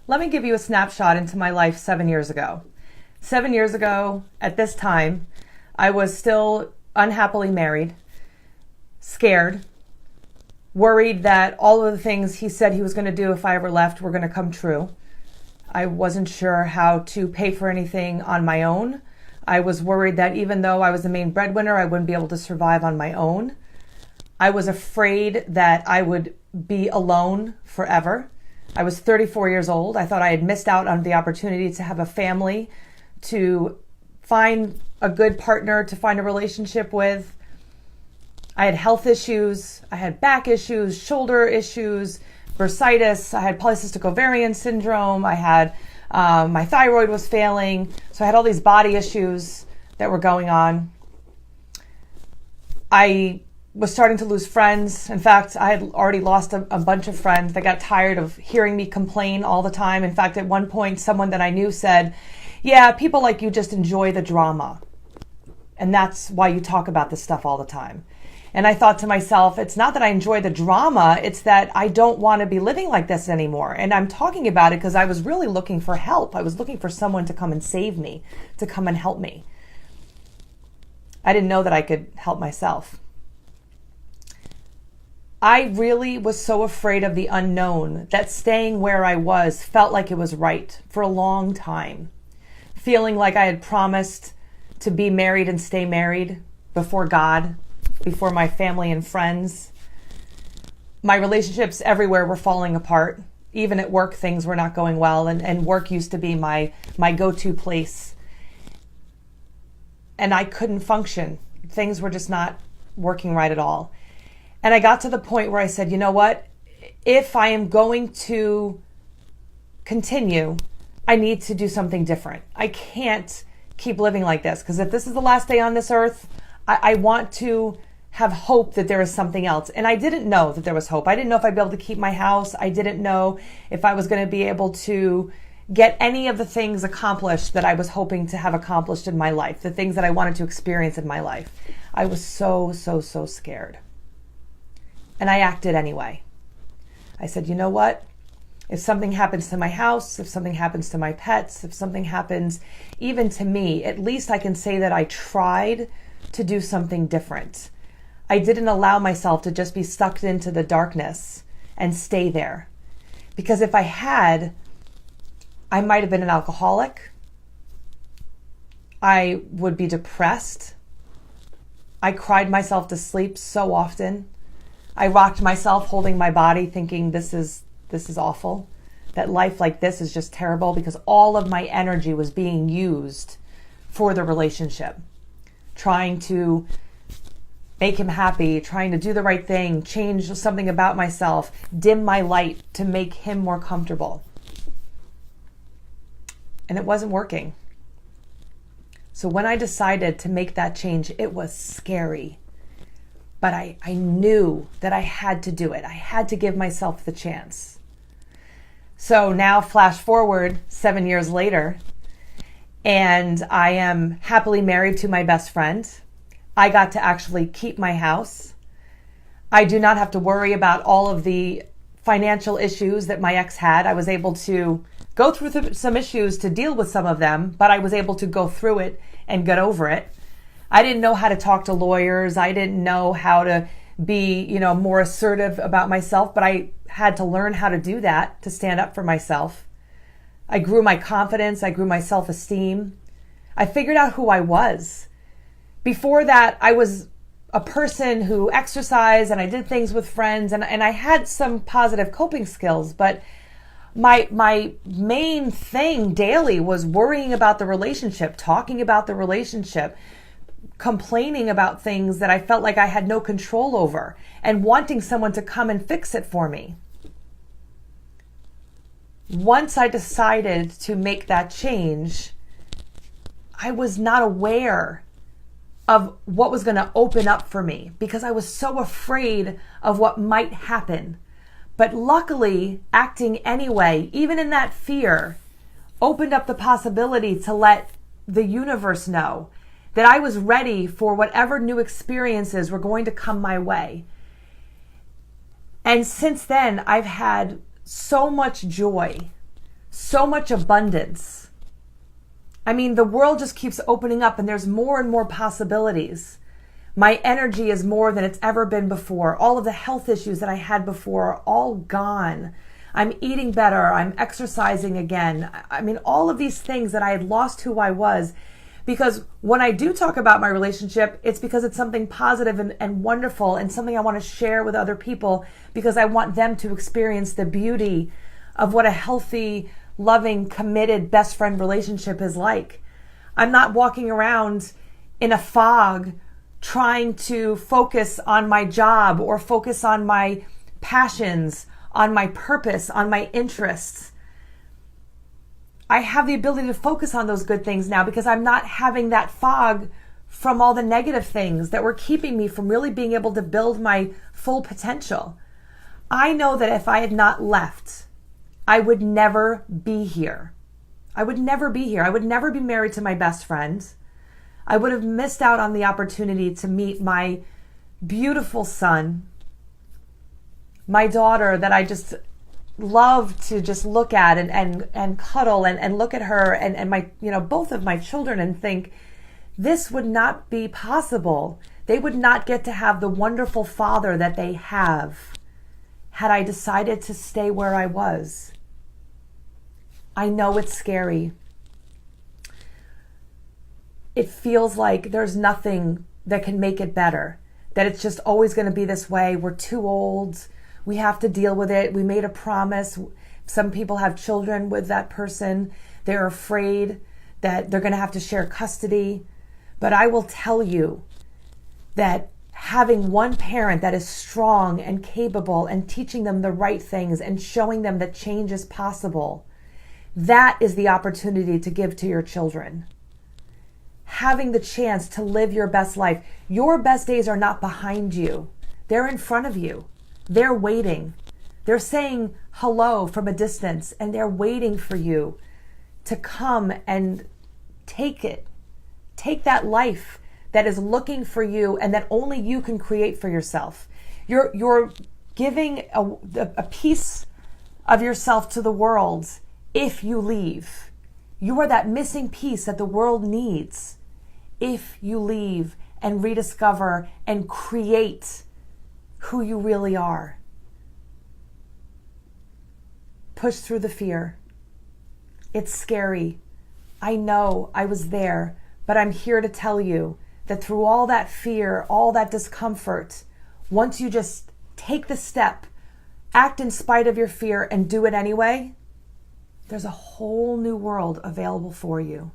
Let me give you a snapshot into my life 7 years ago. 7 years ago, at this time, I was still unhappily married, scared, worried that all of the things he said he was going to do if I ever left were going to come true. I wasn't sure how to pay for anything on my own. I was worried that even though I was the main breadwinner, I wouldn't be able to survive on my own. I was afraid that I would be alone forever. I was 34 years old. I thought I had missed out on the opportunity to have a family, to find a good partner, to find a relationship with. I had health issues. I had back issues, shoulder issues, bursitis. I had polycystic ovarian syndrome. I had my thyroid was failing. So I had all these body issues that were going on. I was starting to lose friends. In fact, I had already lost a bunch of friends. They got tired of hearing me complain all the time. In fact, at one point, someone that I knew said, "Yeah, people like you just enjoy the drama. And that's why you talk about this stuff all the time." And I thought to myself, it's not that I enjoy the drama, it's that I don't want to be living like this anymore. And I'm talking about it because I was really looking for help. I was looking for someone to come and save me, to come and help me. I didn't know that I could help myself. I really was so afraid of the unknown that staying where I was felt like it was right for a long time. Feeling like I had promised to be married and stay married before God, before my family and friends. My relationships everywhere were falling apart. Even at work, things were not going well, and work used to be my go-to place. And I couldn't function. Things were just not working right at all. And I got to the point where I said, you know what? If I am going to continue, I need to do something different. I can't keep living like this, because if this is the last day on this earth, I want to have hope that there is something else. And I didn't know that there was hope. I didn't know if I'd be able to keep my house. I didn't know if I was going to be able to get any of the things accomplished that I was hoping to have accomplished in my life, the things that I wanted to experience in my life. I was so scared. And I acted anyway. I said, you know what? If something happens to my house, if something happens to my pets, if something happens even to me, at least I can say that I tried to do something different. I didn't allow myself to just be sucked into the darkness and stay there. Because if I had, I might have been an alcoholic. I would be depressed. I cried myself to sleep so often. I rocked myself holding my body thinking this is awful. That life like this is just terrible, because all of my energy was being used for the relationship. Trying to make him happy, trying to do the right thing, change something about myself, dim my light to make him more comfortable. And it wasn't working. So when I decided to make that change, it was scary. But I knew that I had to do it. I had to give myself the chance. So now flash forward 7 years later, and I am happily married to my best friend. I got to actually keep my house. I do not have to worry about all of the financial issues that my ex had. I was able to go through some issues to deal with some of them, but I was able to go through it and get over it. I didn't know how to talk to lawyers. I didn't know how to be, more assertive about myself, but I had to learn how to do that, to stand up for myself. I grew my confidence. I grew my self-esteem. I figured out who I was. Before that, I was a person who exercised and I did things with friends, and I had some positive coping skills, but my main thing daily was worrying about the relationship, talking about the relationship, complaining about things that I felt like I had no control over, and wanting someone to come and fix it for me. Once I decided to make that change, I was not aware of what was going to open up for me because I was so afraid of what might happen. But luckily, acting anyway, even in that fear, opened up the possibility to let the universe know that I was ready for whatever new experiences were going to come my way. And since then, I've had so much joy, so much abundance. I mean, the world just keeps opening up and there's more and more possibilities. My energy is more than it's ever been before. All of the health issues that I had before are all gone. I'm eating better. I'm exercising again. I mean, all of these things that I had lost who I was, because when I do talk about my relationship, it's because it's something positive and wonderful and something I want to share with other people, because I want them to experience the beauty of what a healthy, loving, committed best friend relationship is like. I'm not walking around in a fog trying to focus on my job or focus on my passions, on my purpose, on my interests. I have the ability to focus on those good things now because I'm not having that fog from all the negative things that were keeping me from really being able to build my full potential. I know that if I had not left, I would never be here. I would never be here. I would never be married to my best friend. I would have missed out on the opportunity to meet my beautiful son, my daughter that I just love to just look at and cuddle and look at her and my, both of my children and think, this would not be possible. They would not get to have the wonderful father that they have had I decided to stay where I was. I know it's scary. It feels like there's nothing that can make it better, that it's just always going to be this way. We're too old. We have to deal with it. We made a promise. Some people have children with that person. They're afraid that they're going to have to share custody. But I will tell you that having one parent that is strong and capable and teaching them the right things and showing them that change is possible, that is the opportunity to give to your children. Having the chance to live your best life. Your best days are not behind you. They're in front of you. They're waiting. They're saying hello from a distance and they're waiting for you to come and take it. Take that life that is looking for you and that only you can create for yourself. You're giving a piece of yourself to the world if you leave. You are that missing piece that the world needs if you leave and rediscover and create who you really are. Push through the fear. It's scary. I know, I was there, but I'm here to tell you that through all that fear, all that discomfort, once you just take the step, act in spite of your fear and do it anyway, there's a whole new world available for you.